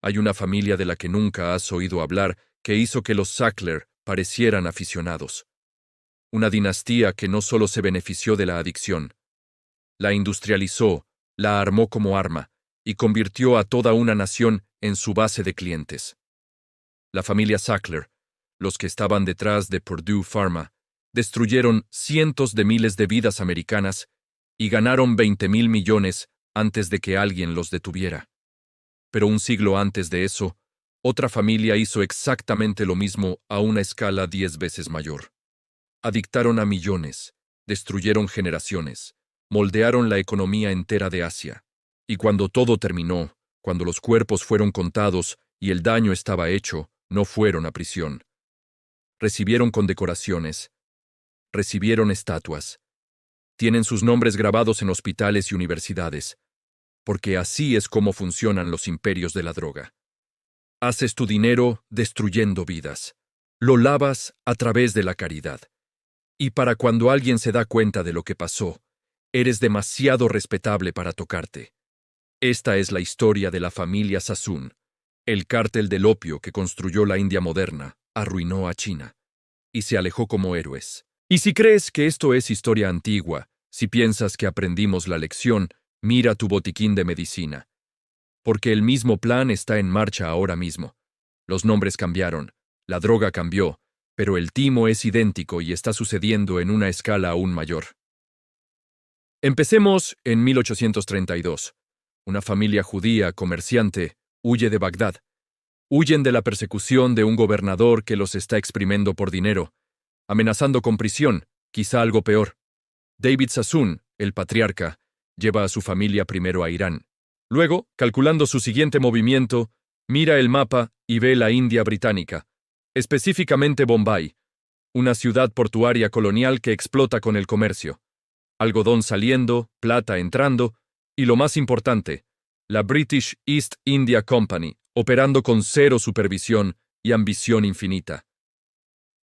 Hay una familia de la que nunca has oído hablar que hizo que los Sackler parecieran aficionados. Una dinastía que no solo se benefició de la adicción, la industrializó, la armó como arma y convirtió a toda una nación en su base de clientes. La familia Sackler, los que estaban detrás de Purdue Pharma, destruyeron cientos de miles de vidas americanas y ganaron 20.000 millones antes de que alguien los detuviera. Pero un siglo antes de eso, otra familia hizo exactamente lo mismo a una escala 10 veces mayor. Adictaron a millones, destruyeron generaciones, moldearon la economía entera de Asia. Y cuando todo terminó, cuando los cuerpos fueron contados y el daño estaba hecho, no fueron a prisión. Recibieron condecoraciones, recibieron estatuas. Tienen sus nombres grabados en hospitales y universidades, porque así es como funcionan los imperios de la droga. Haces tu dinero destruyendo vidas. Lo lavas a través de la caridad. Y para cuando alguien se da cuenta de lo que pasó, eres demasiado respetable para tocarte. Esta es la historia de la familia Sassoon. El cártel del opio que construyó la India moderna arruinó a China y se alejó como héroes. Y si crees que esto es historia antigua, si piensas que aprendimos la lección, mira tu botiquín de medicina. Porque el mismo plan está en marcha ahora mismo. Los nombres cambiaron, la droga cambió, pero el timo es idéntico y está sucediendo en una escala aún mayor. Empecemos en 1832. Una familia judía comerciante huye de Bagdad. Huyen de la persecución de un gobernador que los está exprimiendo por dinero, amenazando con prisión, quizá algo peor. David Sassoon, el patriarca, lleva a su familia primero a Irán. Luego, calculando su siguiente movimiento, mira el mapa y ve la India británica, específicamente Bombay, una ciudad portuaria colonial que explota con el comercio. Algodón saliendo, plata entrando, y lo más importante, la British East India Company, operando con cero supervisión y ambición infinita.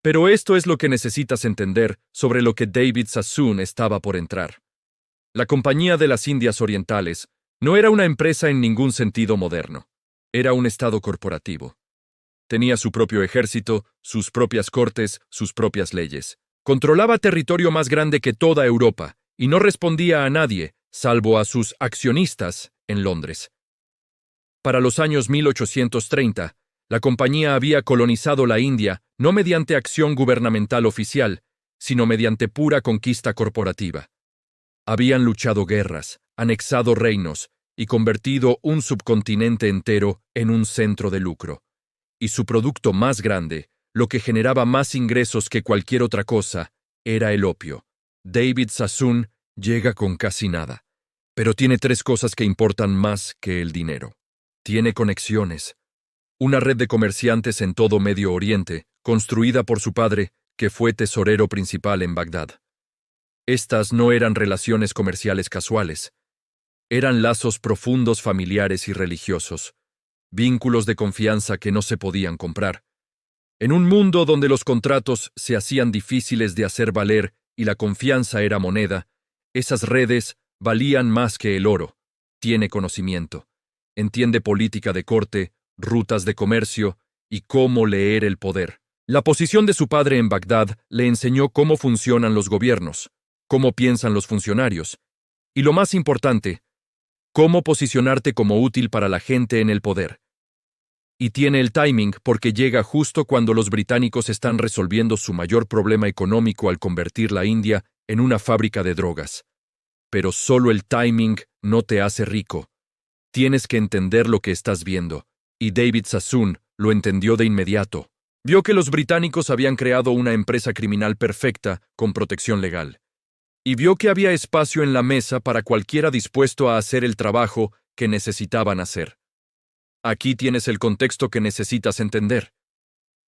Pero esto es lo que necesitas entender sobre lo que David Sassoon estaba por entrar. La Compañía de las Indias Orientales no era una empresa en ningún sentido moderno. Era un estado corporativo. Tenía su propio ejército, sus propias cortes, sus propias leyes. Controlaba territorio más grande que toda Europa y no respondía a nadie, salvo a sus accionistas en Londres. Para los años 1830, la compañía había colonizado la India no mediante acción gubernamental oficial, sino mediante pura conquista corporativa. Habían luchado guerras, anexado reinos y convertido un subcontinente entero en un centro de lucro. Y su producto más grande, lo que generaba más ingresos que cualquier otra cosa, era el opio. David Sassoon llega con casi nada, pero tiene tres cosas que importan más que el dinero. Tiene conexiones, una red de comerciantes en todo Medio Oriente, construida por su padre, que fue tesorero principal en Bagdad. Estas no eran relaciones comerciales casuales, eran lazos profundos familiares y religiosos, vínculos de confianza que no se podían comprar. En un mundo donde los contratos se hacían difíciles de hacer valer y la confianza era moneda, esas redes valían más que el oro. Tiene conocimiento, entiende política de corte, rutas de comercio y cómo leer el poder. La posición de su padre en Bagdad le enseñó cómo funcionan los gobiernos, cómo piensan los funcionarios, y lo más importante, cómo posicionarte como útil para la gente en el poder. Y tiene el timing porque llega justo cuando los británicos están resolviendo su mayor problema económico al convertir la India en una fábrica de drogas. Pero solo el timing no te hace rico. Tienes que entender lo que estás viendo, y David Sassoon lo entendió de inmediato. Vio que los británicos habían creado una empresa criminal perfecta con protección legal. Y vio que había espacio en la mesa para cualquiera dispuesto a hacer el trabajo que necesitaban hacer. Aquí tienes el contexto que necesitas entender.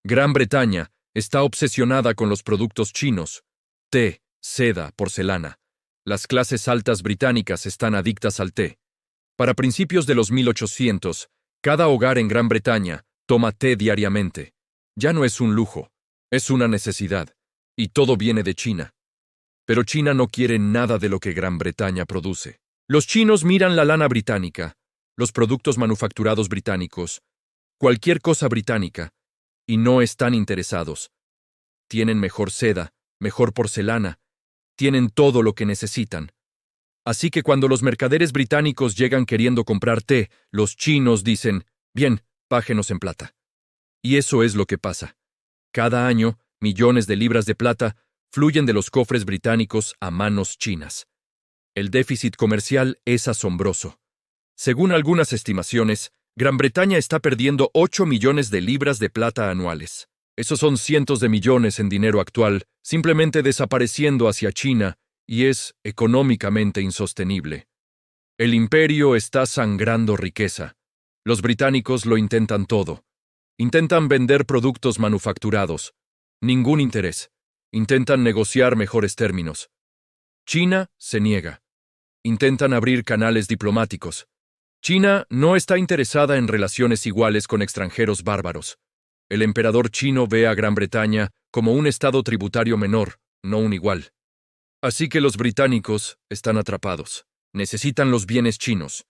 Gran Bretaña está obsesionada con los productos chinos, té, seda, porcelana. Las clases altas británicas están adictas al té. Para principios de los 1800, cada hogar en Gran Bretaña toma té diariamente. Ya no es un lujo, es una necesidad, y todo viene de China. Pero China no quiere nada de lo que Gran Bretaña produce. Los chinos miran la lana británica, los productos manufacturados británicos, cualquier cosa británica, y no están interesados. Tienen mejor seda, mejor porcelana, tienen todo lo que necesitan. Así que cuando los mercaderes británicos llegan queriendo comprar té, los chinos dicen, bien, páguenos en plata. Y eso es lo que pasa. Cada año, millones de libras de plata fluyen de los cofres británicos a manos chinas. El déficit comercial es asombroso. Según algunas estimaciones, Gran Bretaña está perdiendo 8 millones de libras de plata anuales. Esos son cientos de millones en dinero actual, simplemente desapareciendo hacia China, y es económicamente insostenible. El imperio está sangrando riqueza. Los británicos lo intentan todo. Intentan vender productos manufacturados. Ningún interés. Intentan negociar mejores términos. China se niega. Intentan abrir canales diplomáticos. China no está interesada en relaciones iguales con extranjeros bárbaros. El emperador chino ve a Gran Bretaña como un estado tributario menor, no un igual. Así que los británicos están atrapados. Necesitan los bienes chinos.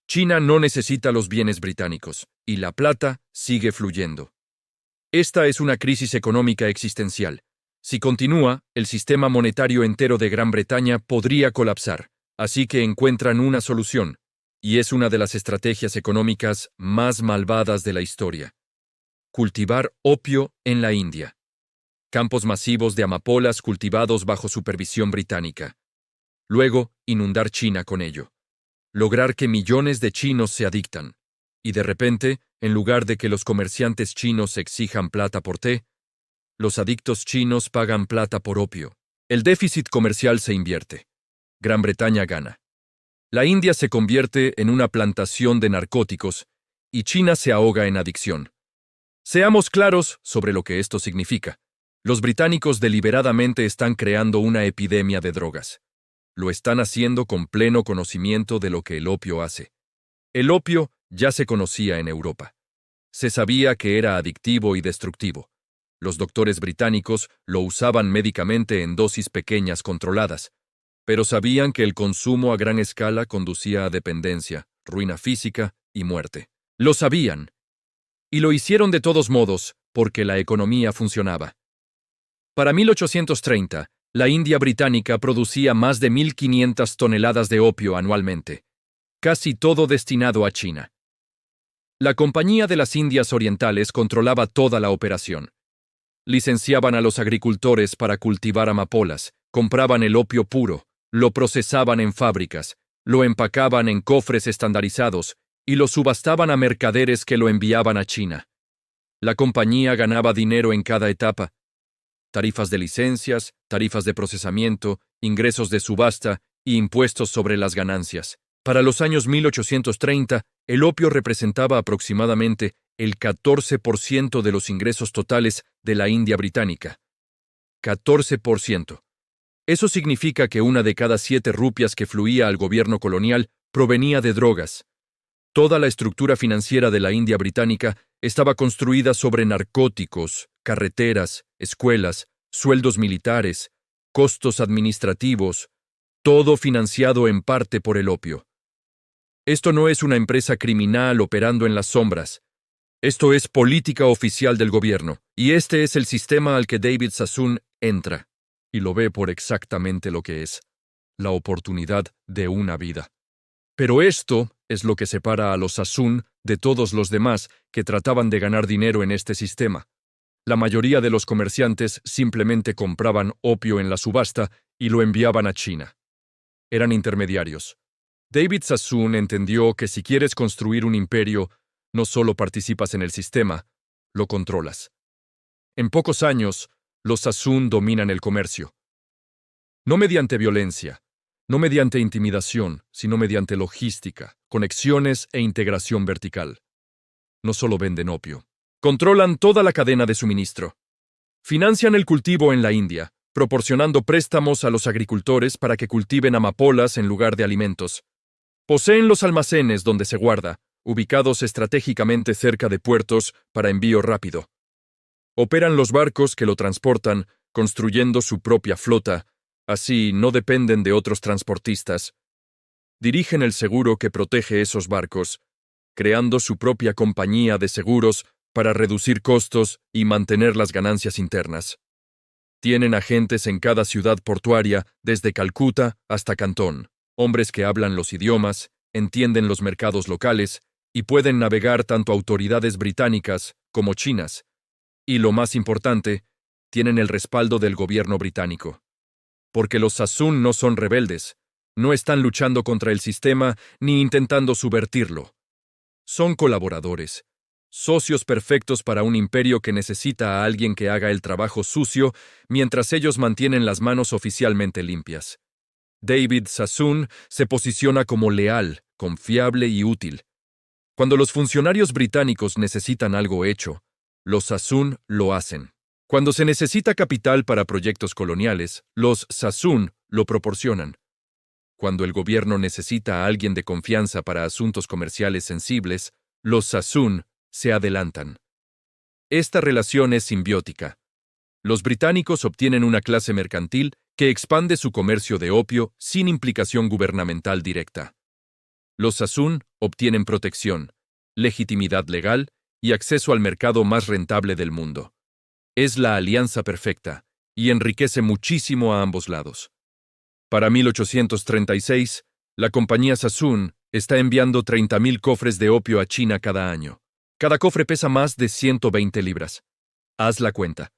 China no necesita los bienes británicos, y la plata sigue fluyendo. Esta es una crisis económica existencial. Si continúa, el sistema monetario entero de Gran Bretaña podría colapsar, así que encuentran una solución, y es una de las estrategias económicas más malvadas de la historia. Cultivar opio en la India. Campos masivos de amapolas cultivados bajo supervisión británica. Luego, inundar China con ello. Lograr que millones de chinos se adictan. Y de repente, en lugar de que los comerciantes chinos exijan plata por té, los adictos chinos pagan plata por opio. El déficit comercial se invierte. Gran Bretaña gana. La India se convierte en una plantación de narcóticos y China se ahoga en adicción. Seamos claros sobre lo que esto significa. Los británicos deliberadamente están creando una epidemia de drogas. Lo están haciendo con pleno conocimiento de lo que el opio hace. El opio ya se conocía en Europa. Se sabía que era adictivo y destructivo. Los doctores británicos lo usaban médicamente en dosis pequeñas controladas, pero sabían que el consumo a gran escala conducía a dependencia, ruina física y muerte. Lo sabían. Y lo hicieron de todos modos, porque la economía funcionaba. Para 1830, la India británica producía más de 1.500 toneladas de opio anualmente, casi todo destinado a China. La Compañía de las Indias Orientales controlaba toda la operación. Licenciaban a los agricultores para cultivar amapolas, compraban el opio puro, lo procesaban en fábricas, lo empacaban en cofres estandarizados y lo subastaban a mercaderes que lo enviaban a China. La compañía ganaba dinero en cada etapa. Tarifas de licencias, tarifas de procesamiento, ingresos de subasta y impuestos sobre las ganancias. Para los años 1830, el opio representaba aproximadamente el 14% de los ingresos totales de la India británica. 14%. Eso significa que una de cada 7 rupias que fluía al gobierno colonial provenía de drogas. Toda la estructura financiera de la India británica estaba construida sobre narcóticos, carreteras, escuelas, sueldos militares, costos administrativos, todo financiado en parte por el opio. Esto no es una empresa criminal operando en las sombras. Esto es política oficial del gobierno, y este es el sistema al que David Sassoon entra, y lo ve por exactamente lo que es, la oportunidad de una vida. Pero esto es lo que separa a los Sassoon de todos los demás que trataban de ganar dinero en este sistema. La mayoría de los comerciantes simplemente compraban opio en la subasta y lo enviaban a China. Eran intermediarios. David Sassoon entendió que si quieres construir un imperio, no solo participas en el sistema, lo controlas. En pocos años, los Sassoon dominan el comercio. No mediante violencia, no mediante intimidación, sino mediante logística, conexiones e integración vertical. No solo venden opio. Controlan toda la cadena de suministro. Financian el cultivo en la India, proporcionando préstamos a los agricultores para que cultiven amapolas en lugar de alimentos. Poseen los almacenes donde se guarda, ubicados estratégicamente cerca de puertos para envío rápido. Operan los barcos que lo transportan, construyendo su propia flota, así no dependen de otros transportistas. Dirigen el seguro que protege esos barcos, creando su propia compañía de seguros para reducir costos y mantener las ganancias internas. Tienen agentes en cada ciudad portuaria, desde Calcuta hasta Cantón, hombres que hablan los idiomas, entienden los mercados locales y pueden navegar tanto autoridades británicas como chinas. Y lo más importante, tienen el respaldo del gobierno británico. Porque los Sassoon no son rebeldes, no están luchando contra el sistema ni intentando subvertirlo. Son colaboradores, socios perfectos para un imperio que necesita a alguien que haga el trabajo sucio mientras ellos mantienen las manos oficialmente limpias. David Sassoon se posiciona como leal, confiable y útil. Cuando los funcionarios británicos necesitan algo hecho, los Sassoon lo hacen. Cuando se necesita capital para proyectos coloniales, los Sassoon lo proporcionan. Cuando el gobierno necesita a alguien de confianza para asuntos comerciales sensibles, los Sassoon se adelantan. Esta relación es simbiótica. Los británicos obtienen una clase mercantil que expande su comercio de opio sin implicación gubernamental directa. Los Sassoon obtienen protección, legitimidad legal y acceso al mercado más rentable del mundo. Es la alianza perfecta y enriquece muchísimo a ambos lados. Para 1836, la compañía Sassoon está enviando 30.000 cofres de opio a China cada año. Cada cofre pesa más de 120 libras. Haz la cuenta.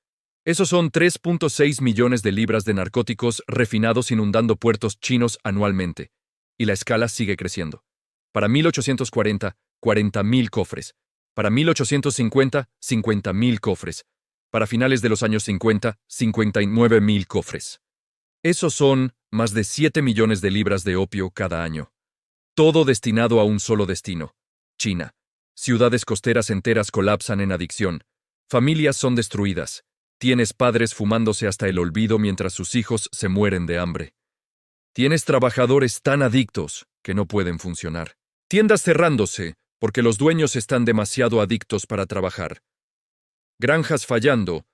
Esos son 3.6 millones de libras de narcóticos refinados inundando puertos chinos anualmente. Y la escala sigue creciendo. Para 1840, 40.000 cofres. Para 1850, 50.000 cofres. Para finales de los años 50, 59.000 cofres. Esos son más de 7 millones de libras de opio cada año. Todo destinado a un solo destino: China. Ciudades costeras enteras colapsan en adicción. Familias son destruidas. Tienes padres fumándose hasta el olvido mientras sus hijos se mueren de hambre. Tienes trabajadores tan adictos que no pueden funcionar. Tiendas cerrándose porque los dueños están demasiado adictos para trabajar. Granjas fallando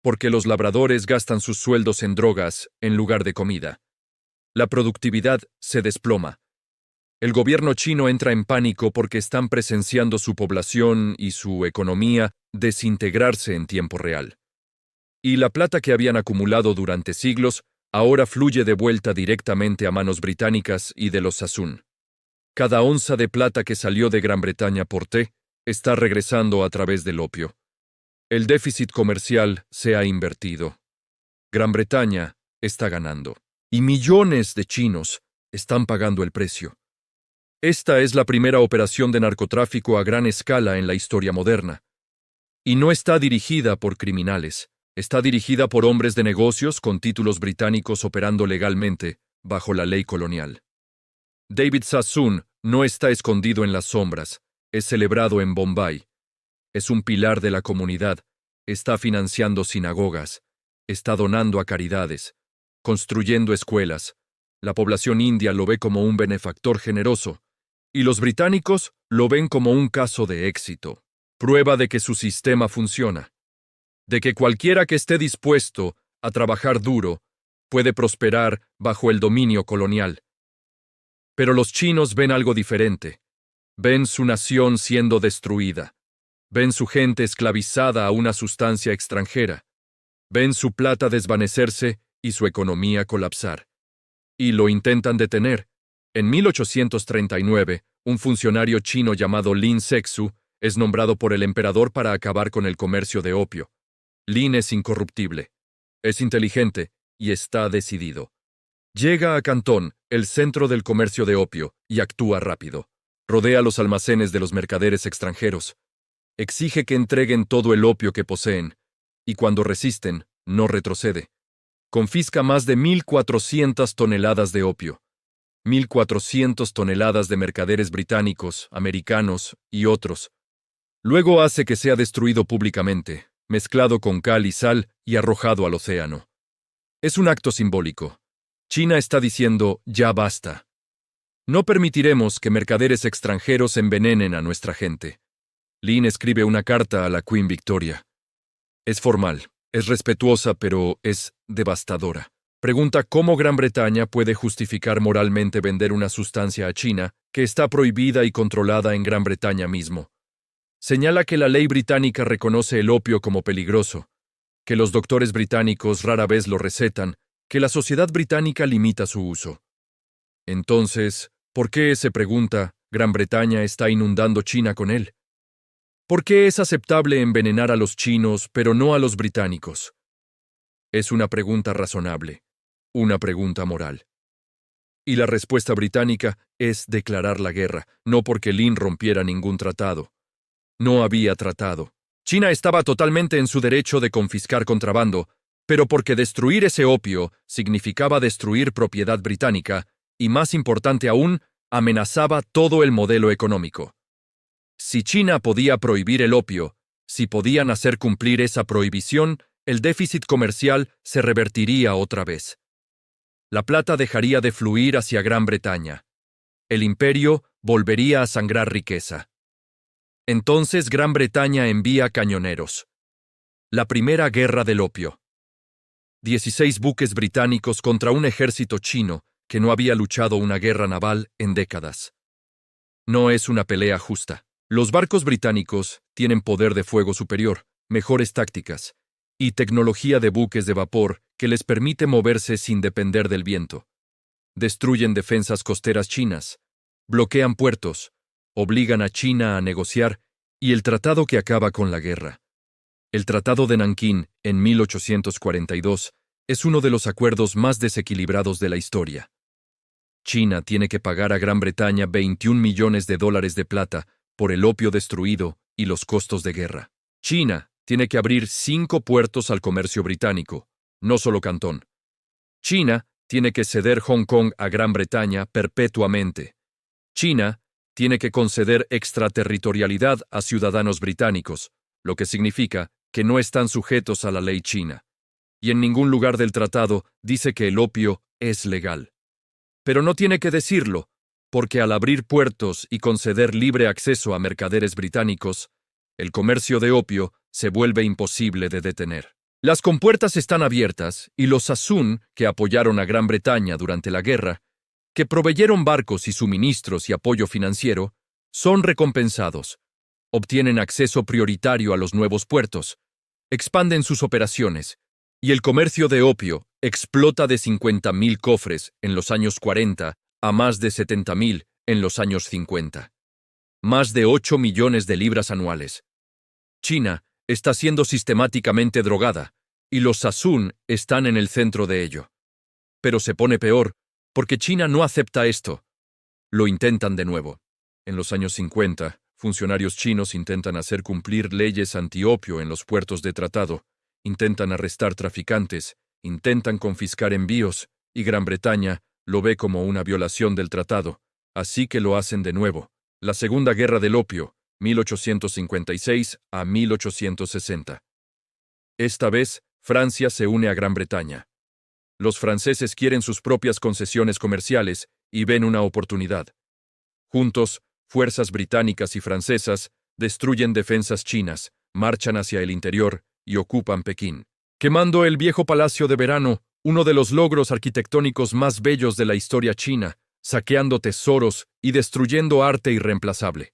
porque los labradores gastan sus sueldos en drogas en lugar de comida. La productividad se desploma. El gobierno chino entra en pánico porque están presenciando su población y su economía desintegrarse en tiempo real. Y la plata que habían acumulado durante siglos ahora fluye de vuelta directamente a manos británicas y de los Sassoon. Cada onza de plata que salió de Gran Bretaña por té está regresando a través del opio. El déficit comercial se ha invertido. Gran Bretaña está ganando. Y millones de chinos están pagando el precio. Esta es la primera operación de narcotráfico a gran escala en la historia moderna. Y no está dirigida por criminales. Está dirigida por hombres de negocios con títulos británicos operando legalmente bajo la ley colonial. David Sassoon no está escondido en las sombras. Es celebrado en Bombay. Es un pilar de la comunidad. Está financiando sinagogas. Está donando a caridades. Construyendo escuelas. La población india lo ve como un benefactor generoso. Y los británicos lo ven como un caso de éxito. Prueba de que su sistema funciona. De que cualquiera que esté dispuesto a trabajar duro puede prosperar bajo el dominio colonial. Pero los chinos ven algo diferente. Ven su nación siendo destruida. Ven su gente esclavizada a una sustancia extranjera. Ven su plata desvanecerse y su economía colapsar. Y lo intentan detener. En 1839, un funcionario chino llamado Lin Sexu es nombrado por el emperador para acabar con el comercio de opio. Lin es incorruptible, es inteligente y está decidido. Llega a Cantón, el centro del comercio de opio, y actúa rápido. Rodea los almacenes de los mercaderes extranjeros. Exige que entreguen todo el opio que poseen, y cuando resisten, no retrocede. Confisca más de 1.400 toneladas de opio. 1.400 toneladas de mercaderes británicos, americanos y otros. Luego hace que sea destruido públicamente, mezclado con cal y sal y arrojado al océano. Es un acto simbólico. China está diciendo, ya basta. No permitiremos que mercaderes extranjeros envenenen a nuestra gente. Lin escribe una carta a la Queen Victoria. Es formal, es respetuosa, pero es devastadora. Pregunta cómo Gran Bretaña puede justificar moralmente vender una sustancia a China que está prohibida y controlada en Gran Bretaña mismo. Señala que la ley británica reconoce el opio como peligroso, que los doctores británicos rara vez lo recetan, que la sociedad británica limita su uso. Entonces, ¿por qué, se pregunta, Gran Bretaña está inundando China con él? ¿Por qué es aceptable envenenar a los chinos, pero no a los británicos? Es una pregunta razonable, una pregunta moral. Y la respuesta británica es declarar la guerra, no porque Lin rompiera ningún tratado. No había tratado. China estaba totalmente en su derecho de confiscar contrabando, pero porque destruir ese opio significaba destruir propiedad británica, y más importante aún, amenazaba todo el modelo económico. Si China podía prohibir el opio, si podían hacer cumplir esa prohibición, el déficit comercial se revertiría otra vez. La plata dejaría de fluir hacia Gran Bretaña. El imperio volvería a sangrar riqueza. Entonces Gran Bretaña envía cañoneros. La primera guerra del opio. 16 buques británicos contra un ejército chino que no había luchado una guerra naval en décadas. No es una pelea justa. Los barcos británicos tienen poder de fuego superior, mejores tácticas y tecnología de buques de vapor que les permite moverse sin depender del viento. Destruyen defensas costeras chinas, bloquean puertos, obligan a China a negociar y el tratado que acaba con la guerra. El Tratado de Nankín, en 1842, es uno de los acuerdos más desequilibrados de la historia. China tiene que pagar a Gran Bretaña 21 millones de dólares de plata por el opio destruido y los costos de guerra. China tiene que abrir 5 puertos al comercio británico, no solo Cantón. China tiene que ceder Hong Kong a Gran Bretaña perpetuamente. China tiene que conceder extraterritorialidad a ciudadanos británicos, lo que significa que no están sujetos a la ley china. Y en ningún lugar del tratado dice que el opio es legal. Pero no tiene que decirlo, porque al abrir puertos y conceder libre acceso a mercaderes británicos, el comercio de opio se vuelve imposible de detener. Las compuertas están abiertas y los Sassoon, que apoyaron a Gran Bretaña durante la guerra, que proveyeron barcos y suministros y apoyo financiero, son recompensados, obtienen acceso prioritario a los nuevos puertos, expanden sus operaciones, y el comercio de opio explota de 50.000 cofres en los años 40 a más de 70.000 en los años 50. Más de 8 millones de libras anuales. China está siendo sistemáticamente drogada, y los Sassoon están en el centro de ello. Pero se pone peor, porque China no acepta esto. Lo intentan de nuevo. En los años 50, funcionarios chinos intentan hacer cumplir leyes antiopio en los puertos de tratado, intentan arrestar traficantes, intentan confiscar envíos, y Gran Bretaña lo ve como una violación del tratado, así que lo hacen de nuevo. La Segunda Guerra del Opio, 1856 a 1860. Esta vez, Francia se une a Gran Bretaña. Los franceses quieren sus propias concesiones comerciales y ven una oportunidad. Juntos, fuerzas británicas y francesas destruyen defensas chinas, marchan hacia el interior y ocupan Pekín, quemando el viejo palacio de verano, uno de los logros arquitectónicos más bellos de la historia china, saqueando tesoros y destruyendo arte irreemplazable.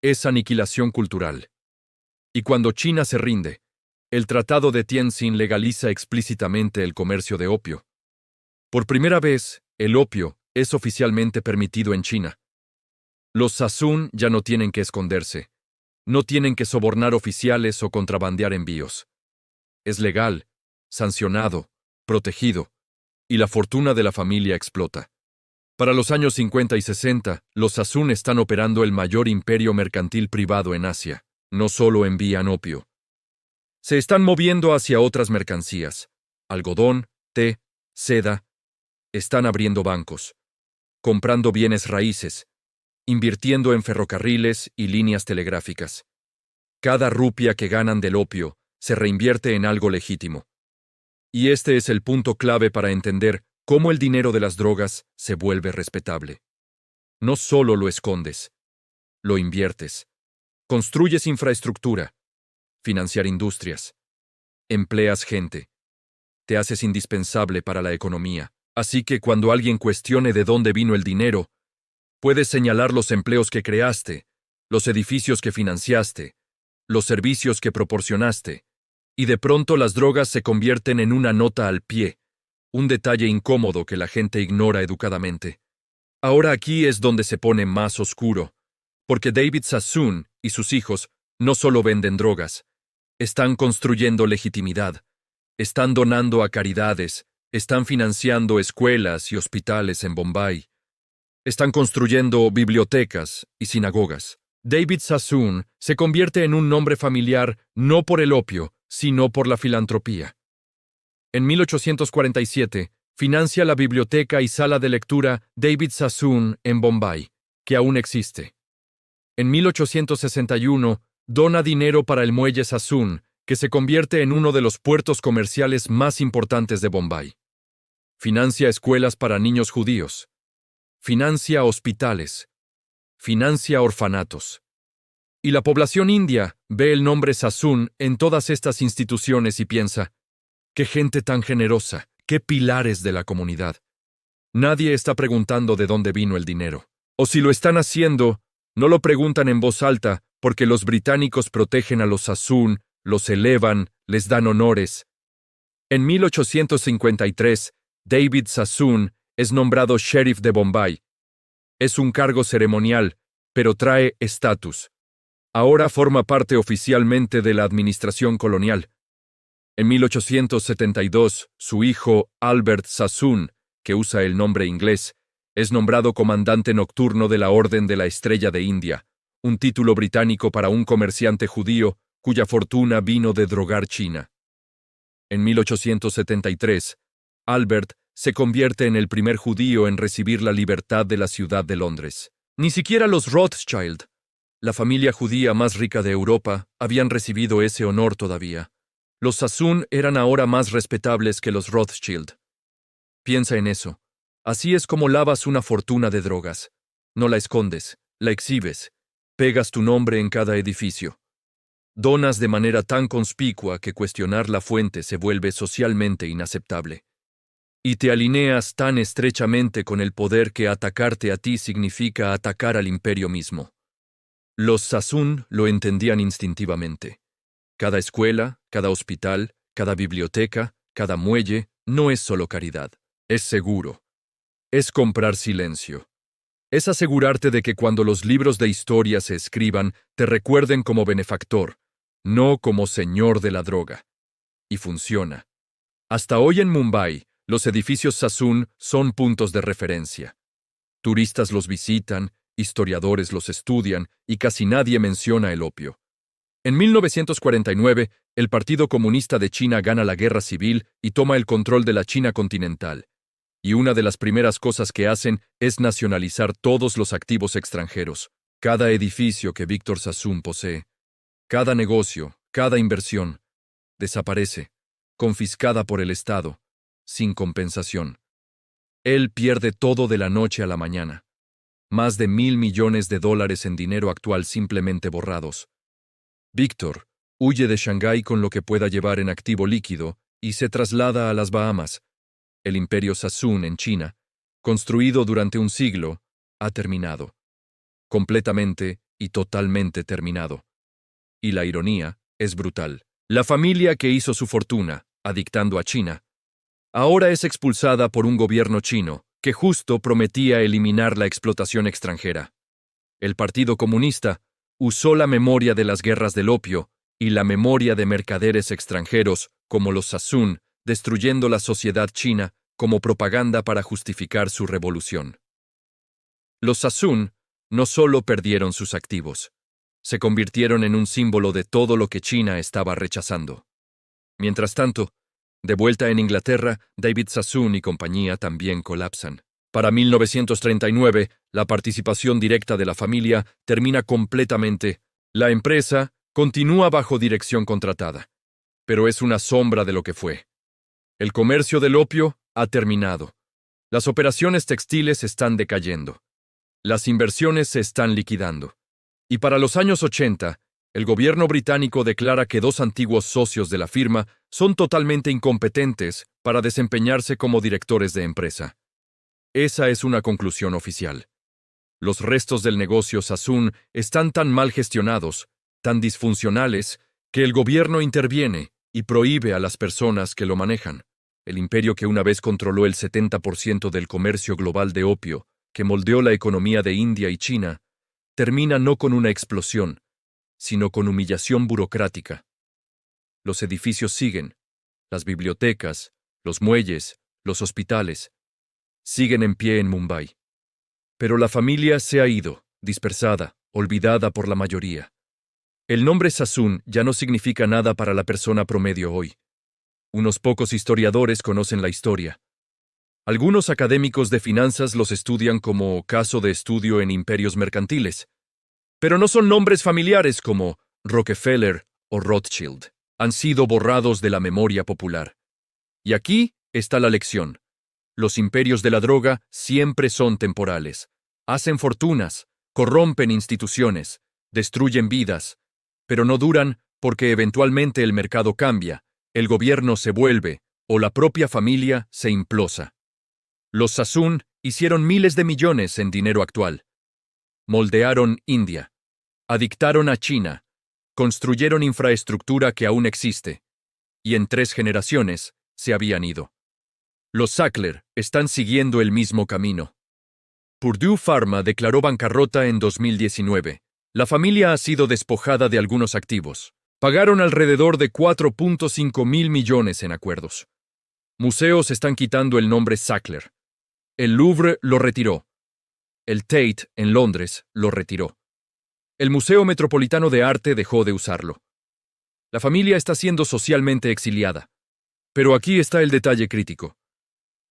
Es aniquilación cultural. Y cuando China se rinde, el Tratado de Tientsin legaliza explícitamente el comercio de opio. Por primera vez, el opio es oficialmente permitido en China. Los Sassoon ya no tienen que esconderse, no tienen que sobornar oficiales o contrabandear envíos. Es legal, sancionado, protegido, y la fortuna de la familia explota. Para los años 50 y 60, los Sassoon están operando el mayor imperio mercantil privado en Asia. No solo envían opio. Se están moviendo hacia otras mercancías: algodón, té, seda. Están abriendo bancos, comprando bienes raíces, invirtiendo en ferrocarriles y líneas telegráficas. Cada rupia que ganan del opio se reinvierte en algo legítimo. Y este es el punto clave para entender cómo el dinero de las drogas se vuelve respetable. No solo lo escondes, lo inviertes. Construyes infraestructura, financiar industrias, empleas gente, te haces indispensable para la economía. Así que cuando alguien cuestione de dónde vino el dinero, Puedes señalar los empleos que creaste, los edificios que financiaste, los servicios que proporcionaste, y de pronto las drogas se convierten en una nota al pie, un detalle incómodo que la gente ignora educadamente. Ahora aquí es donde se pone más oscuro, porque David Sassoon y sus hijos no solo venden drogas, están construyendo legitimidad, están donando a caridades, están financiando escuelas y hospitales en Bombay, están construyendo bibliotecas y sinagogas. David Sassoon se convierte en un nombre familiar no por el opio, sino por la filantropía. En 1847, financia la biblioteca y sala de lectura David Sassoon en Bombay, que aún existe. En 1861, dona dinero para el muelle Sassoon, que se convierte en uno de los puertos comerciales más importantes de Bombay. Financia escuelas para niños judíos. Financia hospitales. Financia orfanatos. Y la población india ve el nombre Sassoon en todas estas instituciones y piensa, ¡qué gente tan generosa! ¡Qué pilares de la comunidad! Nadie está preguntando de dónde vino el dinero. O si lo están haciendo, no lo preguntan en voz alta porque los británicos protegen a los Sassoon, los elevan, les dan honores. En 1853, David Sassoon es nombrado sheriff de Bombay. Es un cargo ceremonial, pero trae estatus. Ahora forma parte oficialmente de la administración colonial. En 1872, su hijo, Albert Sassoon, que usa el nombre inglés, es nombrado comandante nocturno de la Orden de la Estrella de India, un título británico para un comerciante judío cuya fortuna vino de drogar China. En 1873, Albert se convierte en el primer judío en recibir la libertad de la ciudad de Londres. Ni siquiera los Rothschild, la familia judía más rica de Europa, habían recibido ese honor todavía. Los Sassoon eran ahora más respetables que los Rothschild. Piensa en eso. Así es como lavas una fortuna de drogas. No la escondes, la exhibes, pegas tu nombre en cada edificio. Donas de manera tan conspicua que cuestionar la fuente se vuelve socialmente inaceptable. Y te alineas tan estrechamente con el poder que atacarte a ti significa atacar al imperio mismo. Los Sassoon lo entendían instintivamente. Cada escuela, cada hospital, cada biblioteca, cada muelle, no es solo caridad, es seguro. Es comprar silencio. Es asegurarte de que cuando los libros de historia se escriban, te recuerden como benefactor, no como señor de la droga. Y funciona. Hasta hoy en Mumbai, los edificios Sassoon son puntos de referencia. Turistas los visitan, historiadores los estudian y casi nadie menciona el opio. En 1949, el Partido Comunista de China gana la guerra civil y toma el control de la China continental. Y una de las primeras cosas que hacen es nacionalizar todos los activos extranjeros, cada edificio que Víctor Sassoon posee, cada negocio, cada inversión, desaparece, confiscada por el Estado, sin compensación. Él pierde todo de la noche a la mañana. Más de $1.000 millones en dinero actual simplemente borrados. Víctor huye de Shanghái con lo que pueda llevar en activo líquido y se traslada a las Bahamas. El imperio Sassoon en China, construido durante un siglo, ha terminado. Completamente y totalmente terminado. Y la ironía es brutal. La familia que hizo su fortuna, adictando a China, ahora es expulsada por un gobierno chino que justo prometía eliminar la explotación extranjera. El Partido Comunista usó la memoria de las guerras del opio y la memoria de mercaderes extranjeros, como los Sassoon, destruyendo la sociedad china como propaganda para justificar su revolución. Los Sassoon no solo perdieron sus activos, se convirtieron en un símbolo de todo lo que China estaba rechazando. Mientras tanto, de vuelta en Inglaterra, David Sassoon y compañía también colapsan. Para 1939, la participación directa de la familia termina completamente. La empresa continúa bajo dirección contratada, pero es una sombra de lo que fue. El comercio del opio ha terminado. Las operaciones textiles están decayendo. Las inversiones se están liquidando. Y para los años 80, el gobierno británico declara que 2 antiguos socios de la firma son totalmente incompetentes para desempeñarse como directores de empresa. Esa es una conclusión oficial. Los restos del negocio Sassoon están tan mal gestionados, tan disfuncionales, que el gobierno interviene y prohíbe a las personas que lo manejan. El imperio que una vez controló el 70% del comercio global de opio, que moldeó la economía de India y China, termina no con una explosión, sino con humillación burocrática. Los edificios siguen, las bibliotecas, los muelles, los hospitales, siguen en pie en Mumbai. Pero la familia se ha ido, dispersada, olvidada por la mayoría. El nombre Sassoon ya no significa nada para la persona promedio hoy. Unos pocos historiadores conocen la historia. Algunos académicos de finanzas los estudian como caso de estudio en imperios mercantiles. Pero no son nombres familiares como Rockefeller o Rothschild. Han sido borrados de la memoria popular. Y aquí está la lección. Los imperios de la droga siempre son temporales. Hacen fortunas, corrompen instituciones, destruyen vidas, pero no duran porque eventualmente el mercado cambia, el gobierno se vuelve o la propia familia se implosa. Los Sassoon hicieron miles de millones en dinero actual. Moldearon India, adictaron a China, construyeron infraestructura que aún existe, y en 3 generaciones se habían ido. Los Sackler están siguiendo el mismo camino. Purdue Pharma declaró bancarrota en 2019. La familia ha sido despojada de algunos activos. Pagaron alrededor de 4.5 mil millones en acuerdos. Museos están quitando el nombre Sackler. El Louvre lo retiró. El Tate, en Londres, lo retiró. El Museo Metropolitano de Arte dejó de usarlo. La familia está siendo socialmente exiliada. Pero aquí está el detalle crítico.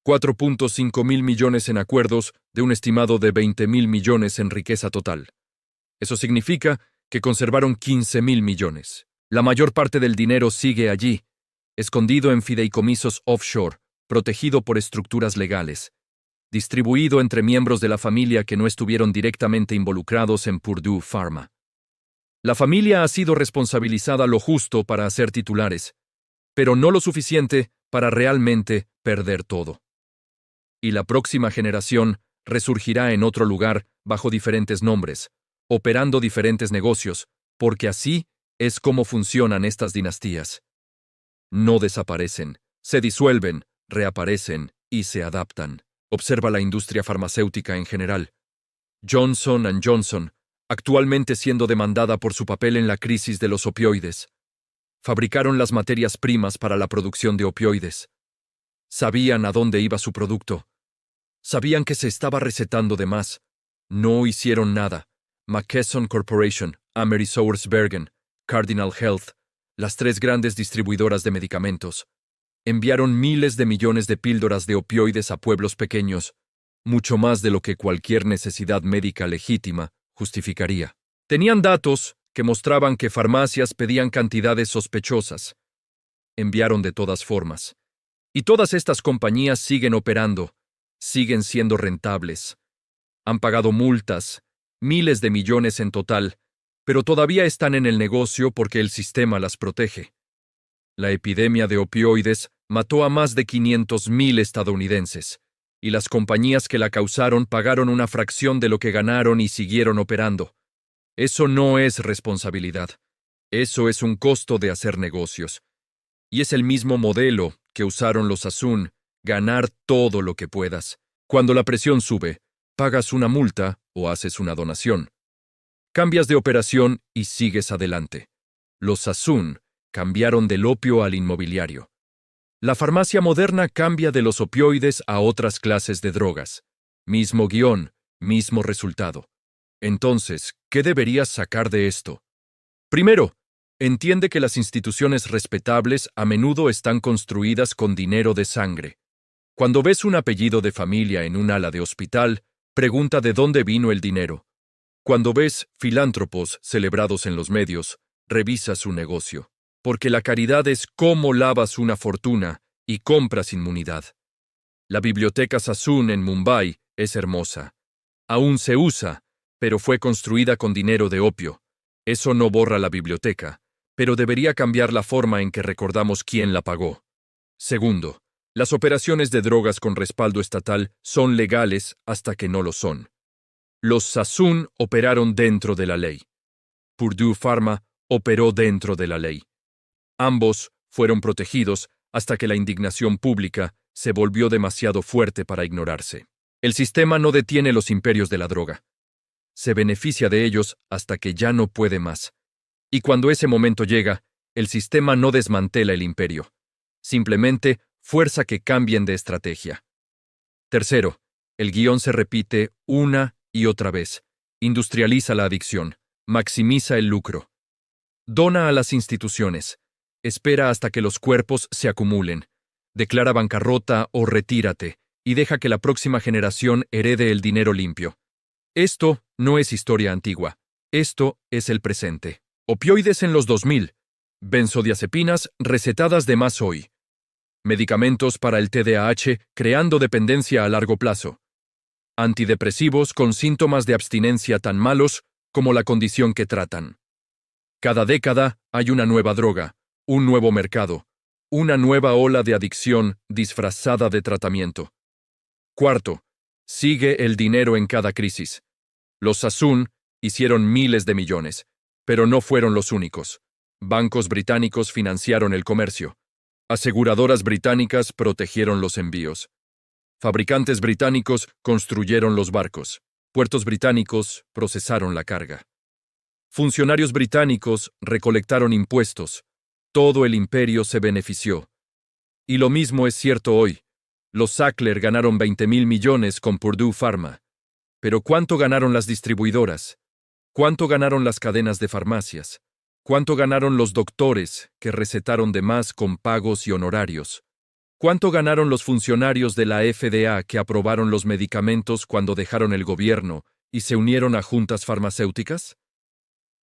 4.5 mil millones en acuerdos de un estimado de 20 mil millones en riqueza total. Eso significa que conservaron 15 mil millones. La mayor parte del dinero sigue allí, escondido en fideicomisos offshore, protegido por estructuras legales, distribuido entre miembros de la familia que no estuvieron directamente involucrados en Purdue Pharma. La familia ha sido responsabilizada lo justo para hacer titulares, pero no lo suficiente para realmente perder todo. Y la próxima generación resurgirá en otro lugar bajo diferentes nombres, operando diferentes negocios, porque así es como funcionan estas dinastías. No desaparecen, se disuelven, reaparecen y se adaptan. Observa la industria farmacéutica en general. Johnson & Johnson, actualmente siendo demandada por su papel en la crisis de los opioides. Fabricaron las materias primas para la producción de opioides. Sabían a dónde iba su producto. Sabían que se estaba recetando de más. No hicieron nada. McKesson Corporation, AmerisourceBergen, Cardinal Health, las 3 grandes distribuidoras de medicamentos, enviaron miles de millones de píldoras de opioides a pueblos pequeños, mucho más de lo que cualquier necesidad médica legítima justificaría. Tenían datos que mostraban que farmacias pedían cantidades sospechosas. Enviaron de todas formas. Y todas estas compañías siguen operando, siguen siendo rentables. Han pagado multas, miles de millones en total, pero todavía están en el negocio porque el sistema las protege. La epidemia de opioides mató a más de 500,000 estadounidenses, y las compañías que la causaron pagaron una fracción de lo que ganaron y siguieron operando. Eso no es responsabilidad. Eso es un costo de hacer negocios. Y es el mismo modelo que usaron los Sassoon, ganar todo lo que puedas. Cuando la presión sube, pagas una multa o haces una donación. Cambias de operación y sigues adelante. Los Sassoon cambiaron del opio al inmobiliario. La farmacia moderna cambia de los opioides a otras clases de drogas. Mismo guión, mismo resultado. Entonces, ¿qué deberías sacar de esto? Primero, entiende que las instituciones respetables a menudo están construidas con dinero de sangre. Cuando ves un apellido de familia en un ala de hospital, pregunta de dónde vino el dinero. Cuando ves filántropos celebrados en los medios, revisa su negocio. Porque la caridad es cómo lavas una fortuna y compras inmunidad. La biblioteca Sassoon en Mumbai es hermosa. Aún se usa, pero fue construida con dinero de opio. Eso no borra la biblioteca, pero debería cambiar la forma en que recordamos quién la pagó. Segundo, las operaciones de drogas con respaldo estatal son legales hasta que no lo son. Los Sassoon operaron dentro de la ley. Purdue Pharma operó dentro de la ley. Ambos fueron protegidos hasta que la indignación pública se volvió demasiado fuerte para ignorarse. El sistema no detiene los imperios de la droga. Se beneficia de ellos hasta que ya no puede más. Y cuando ese momento llega, el sistema no desmantela el imperio. Simplemente fuerza que cambien de estrategia. Tercero, el guión se repite una y otra vez. Industrializa la adicción. Maximiza el lucro. Dona a las instituciones. Espera hasta que los cuerpos se acumulen. Declara bancarrota o retírate, y deja que la próxima generación herede el dinero limpio. Esto no es historia antigua. Esto es el presente. Opioides en los 2000. Benzodiazepinas recetadas de más hoy. Medicamentos para el TDAH creando dependencia a largo plazo. Antidepresivos con síntomas de abstinencia tan malos como la condición que tratan. Cada década hay una nueva droga, un nuevo mercado, una nueva ola de adicción disfrazada de tratamiento. Cuarto, sigue el dinero en cada crisis. Los Sassoon hicieron miles de millones, pero no fueron los únicos. Bancos británicos financiaron el comercio. Aseguradoras británicas protegieron los envíos. Fabricantes británicos construyeron los barcos. Puertos británicos procesaron la carga. Funcionarios británicos recolectaron impuestos. Todo el imperio se benefició. Y lo mismo es cierto hoy. Los Sackler ganaron 20.000 millones con Purdue Pharma. Pero ¿cuánto ganaron las distribuidoras? ¿Cuánto ganaron las cadenas de farmacias? ¿Cuánto ganaron los doctores que recetaron de más con pagos y honorarios? ¿Cuánto ganaron los funcionarios de la FDA que aprobaron los medicamentos cuando dejaron el gobierno y se unieron a juntas farmacéuticas?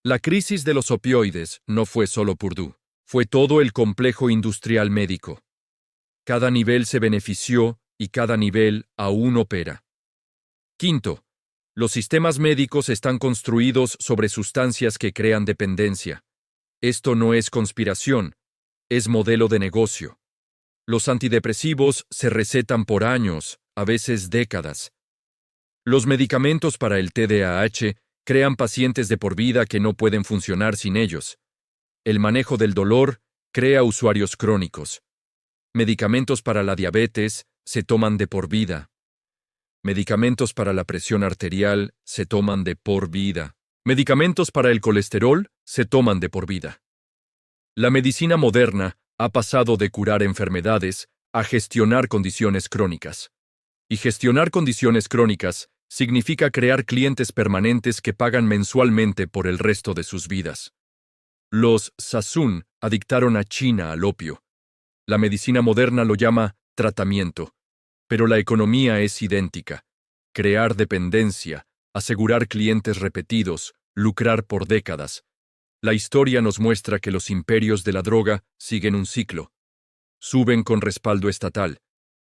La crisis de los opioides no fue solo Purdue, fue todo el complejo industrial médico. Cada nivel se benefició y cada nivel aún opera. Quinto, los sistemas médicos están construidos sobre sustancias que crean dependencia. Esto no es conspiración, es modelo de negocio. Los antidepresivos se recetan por años, a veces décadas. Los medicamentos para el TDAH crean pacientes de por vida que no pueden funcionar sin ellos. El manejo del dolor crea usuarios crónicos. Medicamentos para la diabetes se toman de por vida. Medicamentos para la presión arterial se toman de por vida. Medicamentos para el colesterol se toman de por vida. La medicina moderna ha pasado de curar enfermedades a gestionar condiciones crónicas. Y gestionar condiciones crónicas significa crear clientes permanentes que pagan mensualmente por el resto de sus vidas. Los Sassoon adictaron a China al opio. La medicina moderna lo llama tratamiento, pero la economía es idéntica. Crear dependencia, asegurar clientes repetidos, lucrar por décadas. La historia nos muestra que los imperios de la droga siguen un ciclo. Suben con respaldo estatal.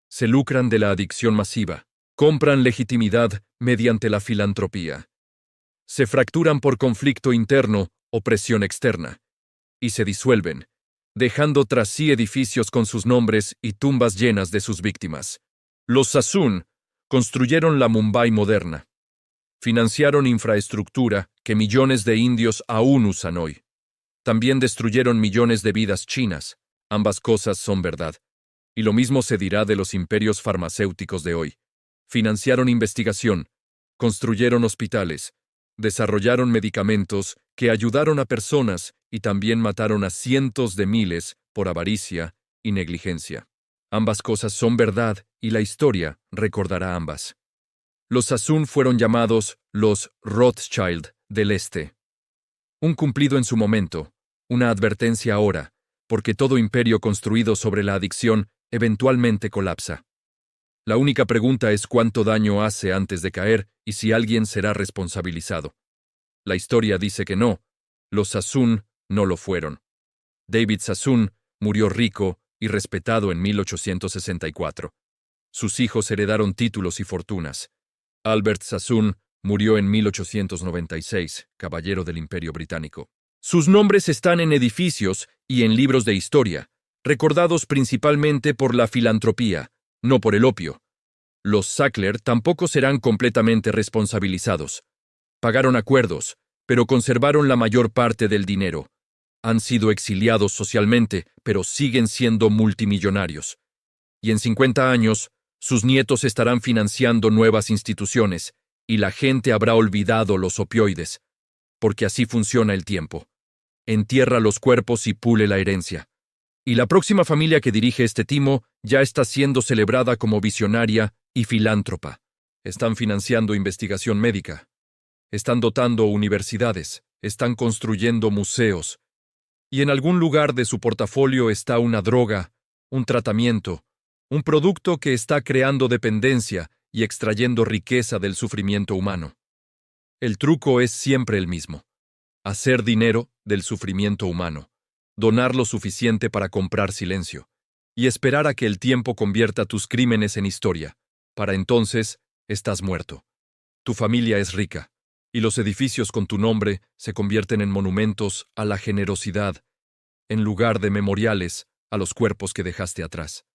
Se lucran de la adicción masiva. Compran legitimidad mediante la filantropía. Se fracturan por conflicto interno o presión externa. Y se disuelven, dejando tras sí edificios con sus nombres y tumbas llenas de sus víctimas. Los Sassoon construyeron la Mumbai moderna. Financiaron infraestructura que millones de indios aún usan hoy. También destruyeron millones de vidas chinas. Ambas cosas son verdad. Y lo mismo se dirá de los imperios farmacéuticos de hoy. Financiaron investigación, construyeron hospitales, desarrollaron medicamentos que ayudaron a personas y también mataron a cientos de miles por avaricia y negligencia. Ambas cosas son verdad y la historia recordará ambas. Los Sassoon fueron llamados los Rothschild del Este. Un cumplido en su momento, una advertencia ahora, porque todo imperio construido sobre la adicción eventualmente colapsa. La única pregunta es cuánto daño hace antes de caer y si alguien será responsabilizado. La historia dice que no, los Sassoon no lo fueron. David Sassoon murió rico y respetado en 1864. Sus hijos heredaron títulos y fortunas. Albert Sassoon murió en 1896, caballero del Imperio Británico. Sus nombres están en edificios y en libros de historia, recordados principalmente por la filantropía, no por el opio. Los Sackler tampoco serán completamente responsabilizados. Pagaron acuerdos, pero conservaron la mayor parte del dinero. Han sido exiliados socialmente, pero siguen siendo multimillonarios. Y en 50 años, sus nietos estarán financiando nuevas instituciones, y la gente habrá olvidado los opioides, porque así funciona el tiempo. Entierra los cuerpos y pule la herencia. Y la próxima familia que dirige este timo ya está siendo celebrada como visionaria y filántropa. Están financiando investigación médica. Están dotando universidades. Están construyendo museos. Y en algún lugar de su portafolio está una droga, un tratamiento, un producto que está creando dependencia y extrayendo riqueza del sufrimiento humano. El truco es siempre el mismo: hacer dinero del sufrimiento humano, donar lo suficiente para comprar silencio, y esperar a que el tiempo convierta tus crímenes en historia. Para entonces, estás muerto. Tu familia es rica, y los edificios con tu nombre se convierten en monumentos a la generosidad, en lugar de memoriales a los cuerpos que dejaste atrás.